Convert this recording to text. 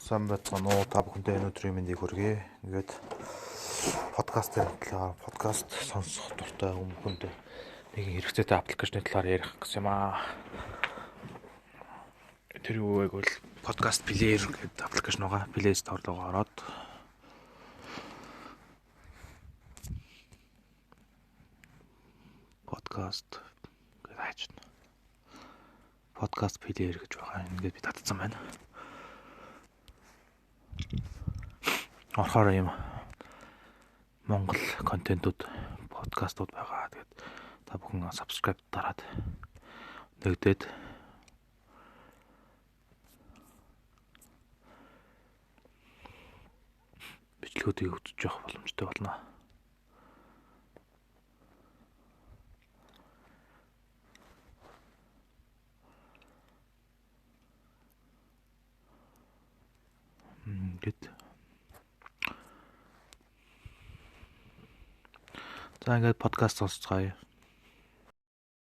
Сайн байцгаана уу? Та бүхэндээ өнөөдрийн мэндийг хүргэе. Ингээд подкастын талаар подкаст сонсох дуртай хүмүүст нэг хэрэгцээтэй аппликейшны талаар ярих гэсэн юм аа. Тэр юу вэ гэвэл подкаст плеер гэдэг аппликейшн байгаа. Play Store руу ороод подкаст гэж хайчна. Подкаст плеер гэж байгаа. Ингээд би татсан байна. Орохоор юм Монгол контентууд, подкастууд байгаа. Тэгээд та бүхэн subscribe дараад нэгдээд бичлэгүүдийг үзэж явах боломжтой болно. Ингээд за ингээд подкаст сонсцгаая.